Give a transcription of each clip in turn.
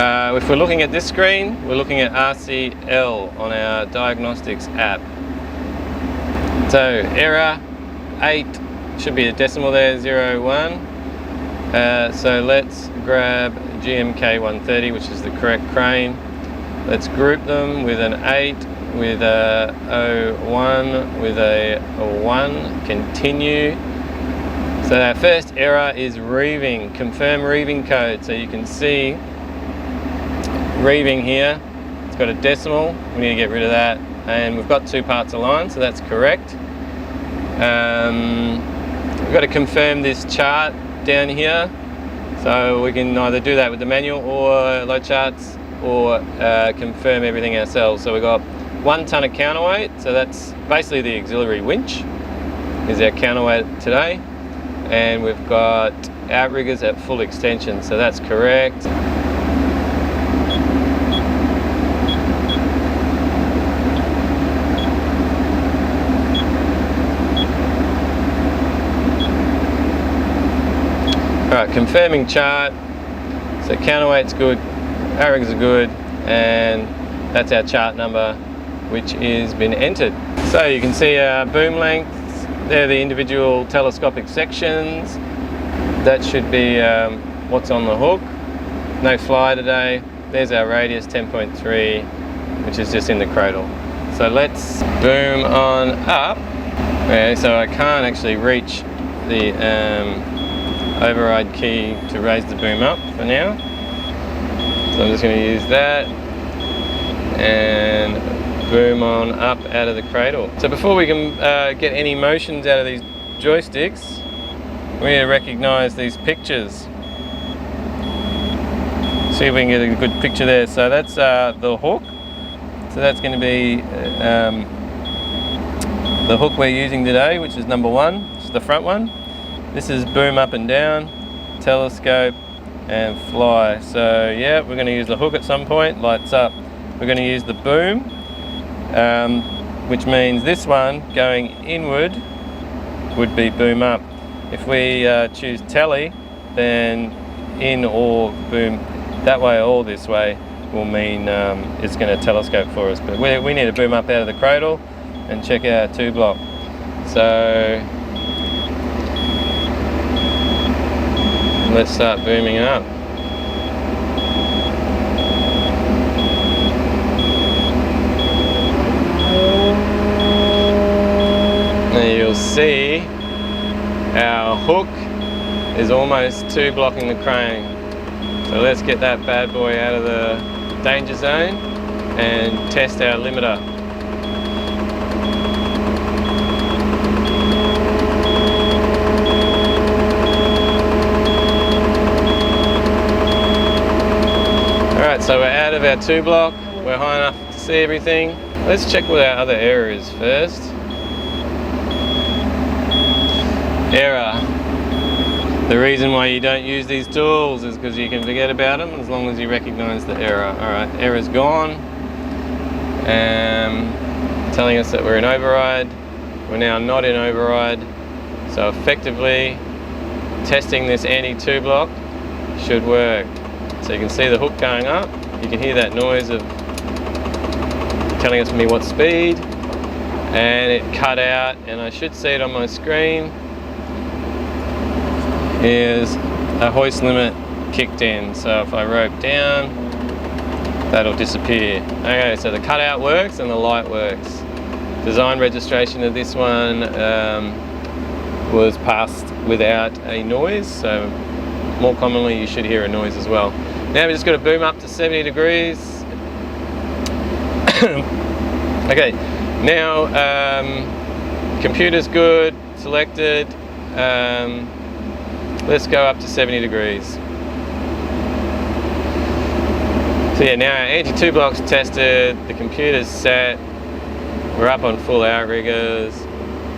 If we're looking at this screen, we're looking at RCL on our diagnostics app. So error 8 should be a decimal there, 0, 1. So let's grab GMK130, which is the correct crane. Let's group them with an 8, with a 01, with a 1, continue. So our first error is reeving, confirm reeving code. So you can see reeving here, it's got a decimal, we need to get rid of that. And we've got 2 parts aligned, so that's correct. We've got to confirm this chart down here. So we can either do that with the manual or load charts, or confirm everything ourselves. So we've got 1 ton of counterweight, so that's basically the auxiliary winch is our counterweight today. And we've got outriggers at full extension, so that's correct. Alright, confirming chart. So counterweight's good, outriggers are good, and that's our chart number, which is been entered. So you can see our boom lengths, they're the individual telescopic sections. That should be what's on the hook. No fly today. There's our radius, 10.3, which is just in the cradle. So let's boom on up. Okay, so I can't actually reach the override key to raise the boom up for now. So I'm just going to use that and boom on up out of the cradle. So before we can get any motions out of these joysticks, we need to recognise these pictures. See if we can get a good picture there. So that's the hook. So that's going to be the hook we're using today, which is number 1, which is the front one. This is boom up and down, telescope and fly. So yeah, we're going to use the hook at some point, lights up. We're going to use the boom, which means this one going inward would be boom up. If we choose telly, then in or boom that way or this way will mean it's going to telescope for us. But we need to boom up out of the cradle and check our 2 block. So let's start booming up. Now you'll see our hook is almost 2 blocking the crane. So let's get that bad boy out of the danger zone and test our limiter. Alright, so we're out of our 2 block, we're high enough to see everything. Let's check what our other error is first. Error. The reason why you don't use these tools is because you can forget about them as long as you recognise the error. Alright, error's gone. Telling us that we're in override. We're now not in override. So effectively, testing this anti-2 block should work. So you can see the hook going up, you can hear that noise of telling us me what speed, and it cut out, and I should see it on my screen, is a hoist limit kicked in. So if I rope down, that'll disappear. Okay, so the cutout works and the light works. Design registration of this one was passed without a noise, so more commonly you should hear a noise as well. Now we're just going to boom up to 70 degrees. Okay, now computer's good, selected. Let's go up to 70 degrees. So yeah, now our anti-2 block's tested, the computer's set, we're up on full outriggers.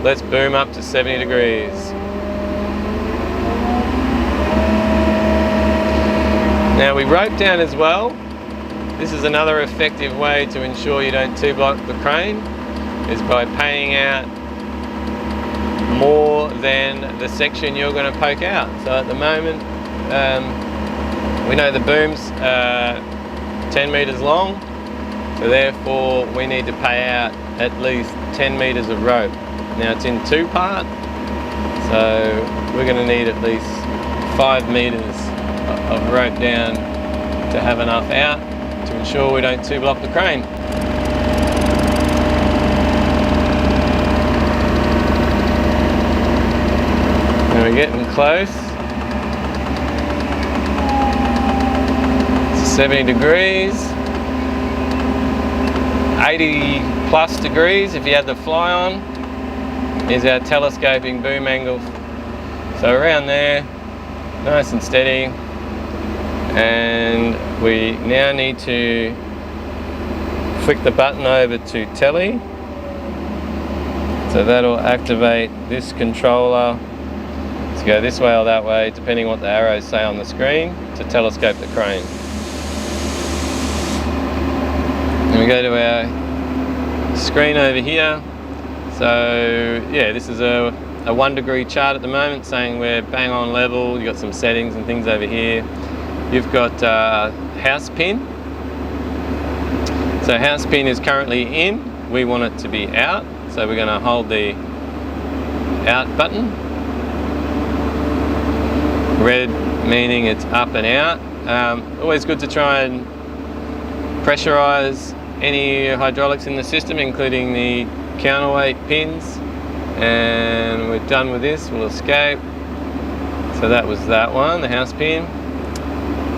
Let's boom up to 70 degrees. Now we rope down as well. This is another effective way to ensure you don't 2 block the crane, is by paying out more than the section you're going to poke out. So at the moment We know the boom's 10 metres long, so therefore we need to pay out at least 10 metres of rope. Now it's in 2-part, so we're going to need at least 5 metres of rope down to have enough out to ensure we don't 2-block the crane. And we're getting close. It's 70 degrees, 80 plus degrees if you had the fly on is our telescoping boom angle. So around there, nice and steady. And we now need to flick the button over to telly. So that'll activate this controller to go this way or that way, depending what the arrows say on the screen, to telescope the crane. And we go to our screen over here. So yeah, this is a 1 degree chart at the moment, saying we're bang on level. You've got some settings and things over here. You've got house pin. So house pin is currently in. We want it to be out. So we're going to hold the out button. Red meaning it's up and out. Always good to try and pressurize any hydraulics in the system, including the counterweight pins. And we're done with this, we'll escape. So that was that one, the house pin.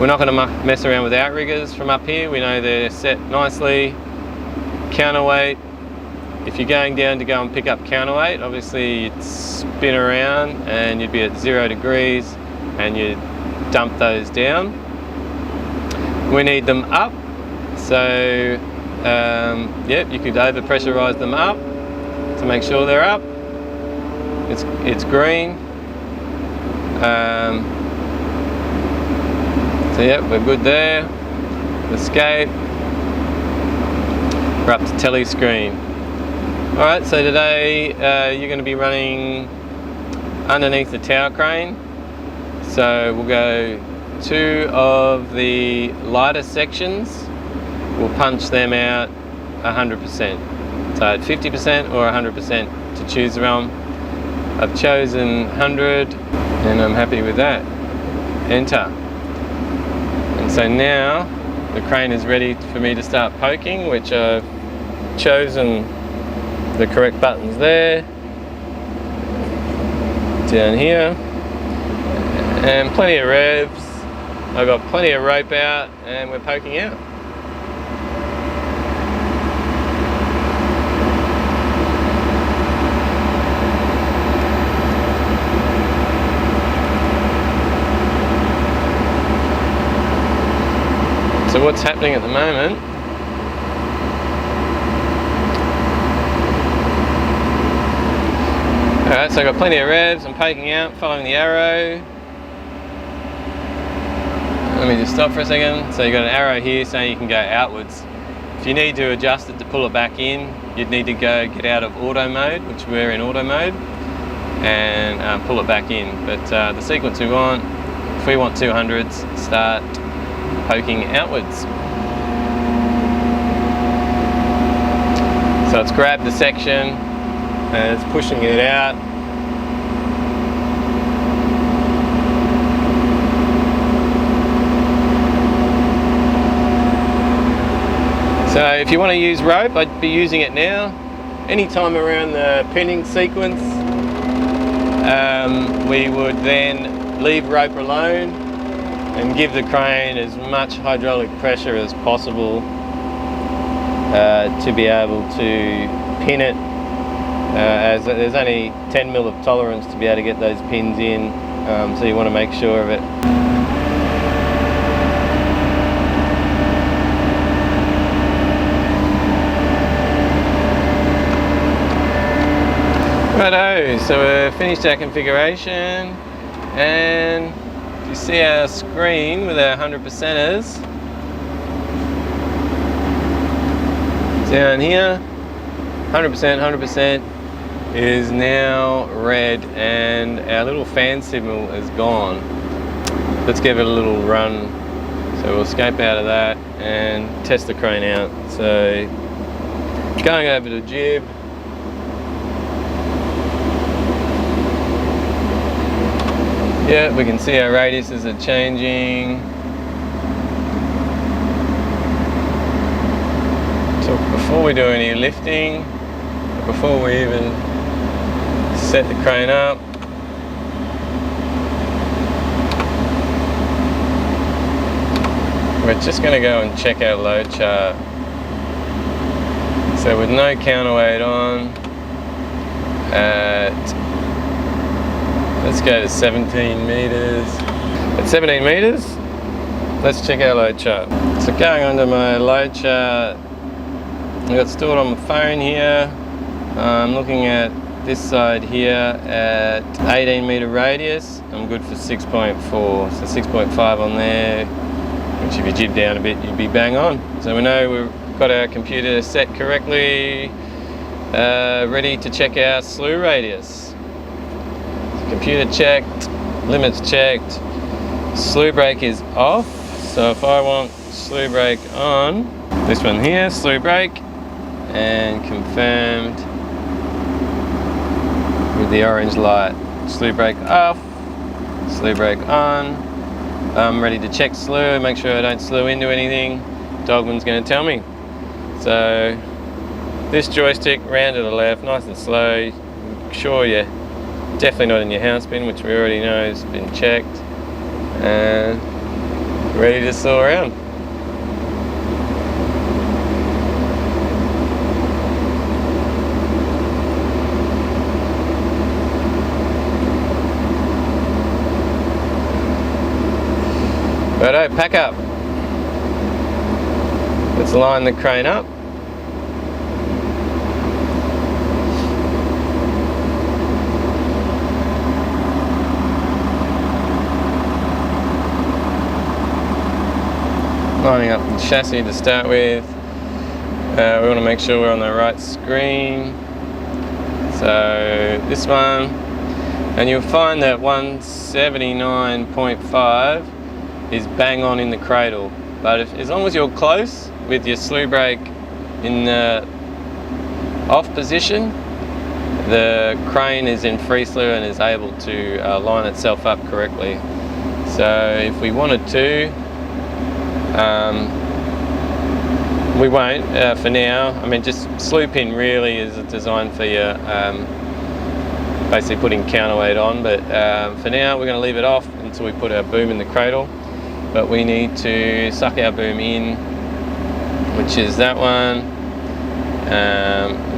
We're not going to mess around with outriggers from up here. We know they're set nicely. Counterweight, if you're going down to go and pick up counterweight, obviously you'd spin around and you'd be at 0 degrees and you'd dump those down. We need them up, so yep, you could over pressurize them up to make sure they're up. It's green. So yep, we're good there. Escape. We're up to telly screen. Alright, so today you're going to be running underneath the tower crane. So we'll go 2 of the lighter sections. We'll punch them out 100%. So at 50% or 100% to choose from. I've chosen 100 and I'm happy with that. Enter. And so now the crane is ready for me to start poking, which I've chosen the correct buttons there. Down here. And plenty of revs. I've got plenty of rope out and we're poking out. So what's happening at the moment? Alright, so I've got plenty of revs, I'm poking out, following the arrow. Let me just stop for a second. So you've got an arrow here saying you can go outwards. If you need to adjust it to pull it back in, you'd need to get out of auto mode, which we're in auto mode, and pull it back in. But the sequence we want, if we want 200s, start poking outwards. So it's grabbed the section and it's pushing it out. So if you want to use rope, I'd be using it now. Anytime around the pinning sequence, we would then leave rope alone and give the crane as much hydraulic pressure as possible to be able to pin it, as there's only 10 mil of tolerance to be able to get those pins in, so you want to make sure of it. Righto, so we've finished our configuration, and you see our screen with our 100%ers down here. 100% is now red and our little fan signal is gone. Let's give it a little run So we'll escape out of that and test the crane out. So going over to jib. Yeah, we can see our radiuses are changing. So before we do any lifting, before we even set the crane up, we're just going to go and check our load chart. So with no counterweight on, let's go to 17 meters. At 17 meters, let's check our load chart. So going onto my load chart, I've got stored on my phone here. I'm looking at this side here at 18 meter radius. I'm good for 6.4, so 6.5 on there, which if you jib down a bit, you'd be bang on. So we know we've got our computer set correctly, ready to check our slew radius. Computer checked, limits checked, slew brake is off. So if I want slew brake on, this one here, slew brake, and confirmed with the orange light. Slew brake off, slew brake on. I'm ready to check slew, make sure I don't slew into anything. Dogman's going to tell me. So this joystick round to the left, nice and slow. Sure you're definitely not in your house bin, which we already know has been checked, and ready to saw around. Righto, pack up. Let's line the crane up. Lining up the chassis to start with. We want to make sure we're on the right screen. So this one, and you'll find that 179.5 is bang on in the cradle. But as long as you're close with your slew brake in the off position, the crane is in free slew and is able to line itself up correctly. So if we wanted to, we won't for now. I mean, just slew pin really is designed for your basically putting counterweight on, but for now we're going to leave it off until we put our boom in the cradle. But we need to suck our boom in, which is that one,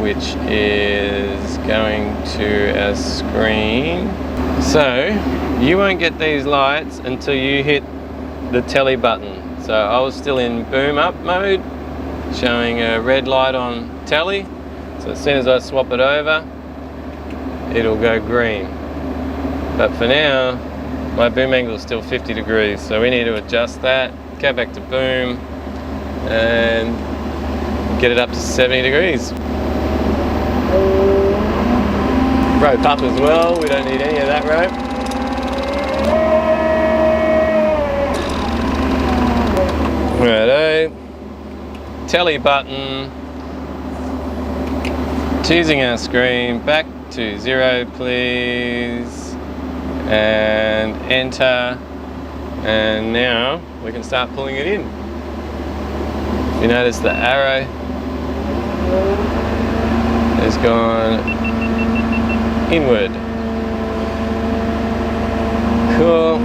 which is going to our screen. So you won't get these lights until you hit the telly button. So I was still in boom up mode, showing a red light on telly. So as soon as I swap it over, it'll go green. But for now, my boom angle is still 50 degrees, so we need to adjust that, go back to boom, and get it up to 70 degrees. Rope up as well, we don't need any of that rope. Righto, telly button, choosing our screen, back to 0 please. And enter, and now we can start pulling it in. You notice the arrow has gone inward. Cool.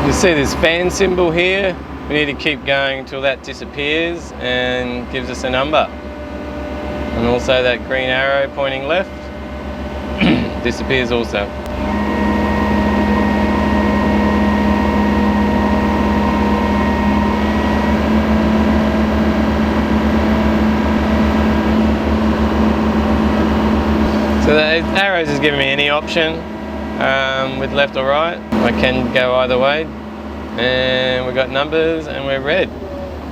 You see this fan symbol here? We need to keep going until that disappears and gives us a number. And also that green arrow pointing left disappears also. the arrows is giving me any option with left or right. I can go either way, and we've got numbers and we're red.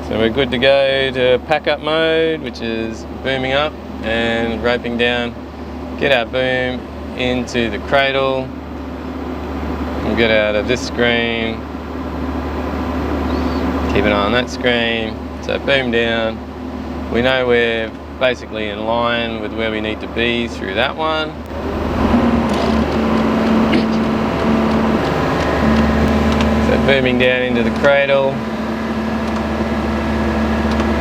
So we're good to go to pack up mode, which is booming up and roping down. Get our boom into the cradle and get out of this screen. Keep an eye on that screen. So boom down. We know we're basically in line with where we need to be through that one. So booming down into the cradle.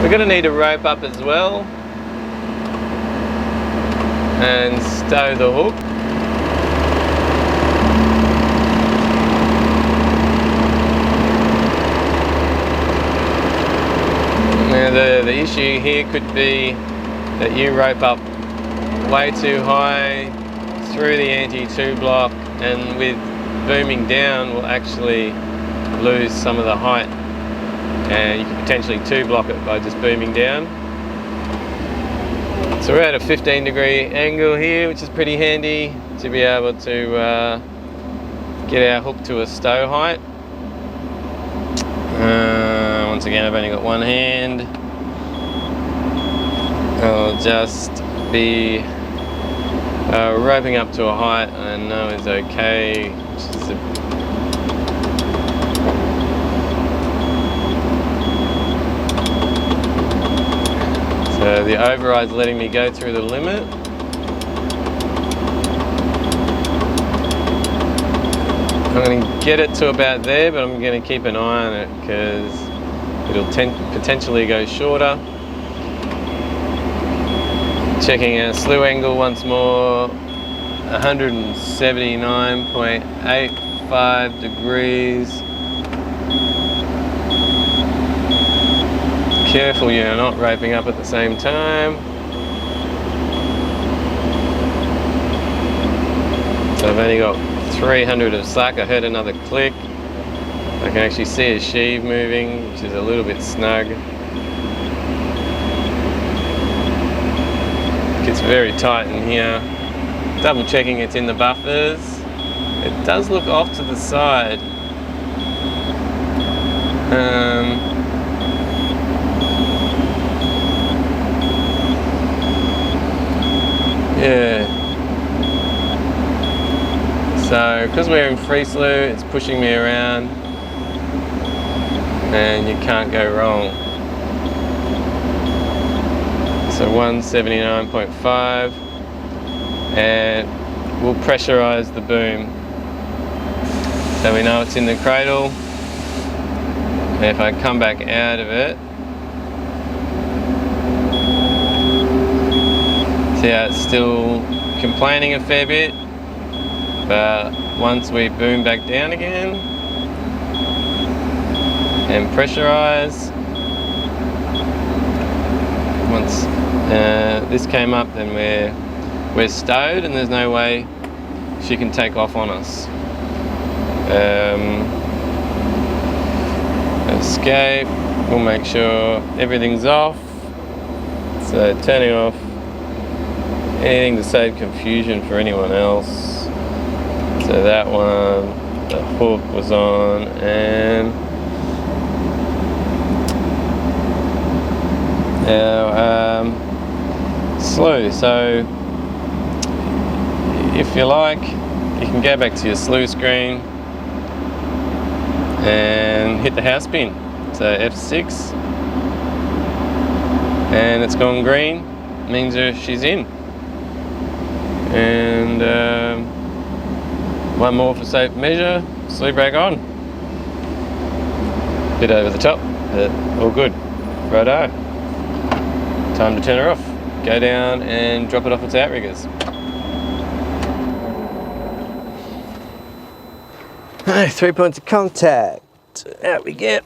We're going to need to rope up as well and stow the hook. Now the issue here could be that you rope up way too high through the anti-2 block, and with booming down we'll actually lose some of the height, and you can potentially 2 block it by just booming down. So we're at a 15-degree angle here, which is pretty handy to be able to get our hook to a stow height. Once again, I've only got one hand. I'll just be roping up to a height I know is okay, which is so the override's letting me go through the limit. I'm going to get it to about there, but I'm going to keep an eye on it because it'll potentially go shorter. Checking our slew angle once more, 179.85 degrees. Careful you're not roping up at the same time. So I've only got 300 of slack. I heard another click. I can actually see a sheave moving, which is a little bit snug. It's very tight in here. Double checking it's in the buffers. It does look off to the side. Yeah. So because we're in free slew, it's pushing me around, and you can't go wrong. So 179.5, and we'll pressurize the boom so we know it's in the cradle. And if I come back out of it, see how it's still complaining a fair bit, but once we boom back down again and pressurize, once this came up, then we're stowed and there's no way she can take off on us. Escape, we'll make sure everything's off. So turning off anything to save confusion for anyone else. So that one, the hook was on, and our slew. So if you like, you can go back to your slew screen and hit the house pin. So F6, and it's gone green, means she's in. And one more for safe measure, slew brake on. Bit over the top, but all good. Righto. Time to turn her off. Go down and drop it off its outriggers. Hey, 3 points of contact. Out we get.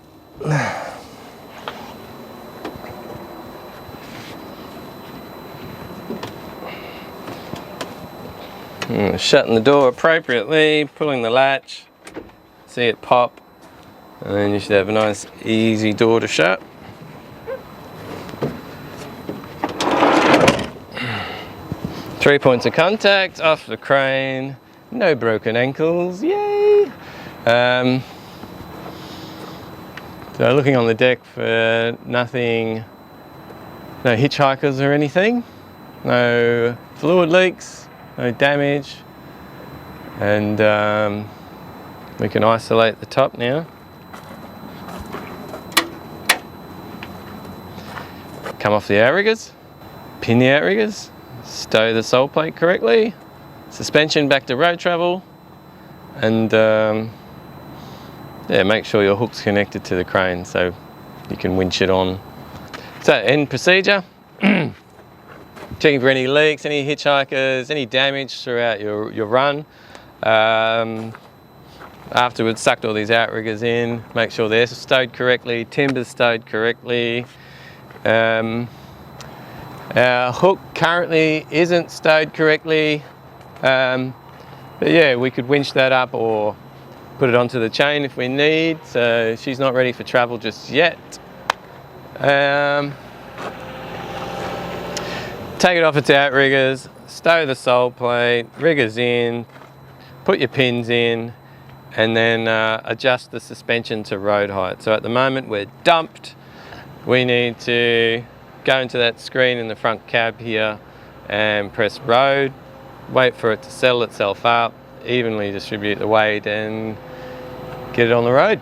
Shutting the door appropriately, pulling the latch, see it pop, and then you should have a nice easy door to shut. 3 points of contact off the crane, no broken ankles, yay! So looking on the deck for nothing, no hitchhikers or anything, no fluid leaks, no damage, and we can isolate the top now. Come off the outriggers, pin the outriggers, stow the sole plate correctly, suspension back to road travel, and yeah, make sure your hook's connected to the crane so you can winch it on. So end procedure, checking for any leaks, any hitchhikers, any damage throughout your run. Afterwards, sucked all these outriggers in, make sure they're stowed correctly, timber's stowed correctly. Our hook currently isn't stowed correctly, but yeah, we could winch that up or put it onto the chain if we need, so she's not ready for travel just yet. Take it off its outriggers, stow the sole plate, riggers in, put your pins in, and then adjust the suspension to road height. So at the moment we're dumped. We need to go into that screen in the front cab here and press road, wait for it to settle itself up, evenly distribute the weight and get it on the road.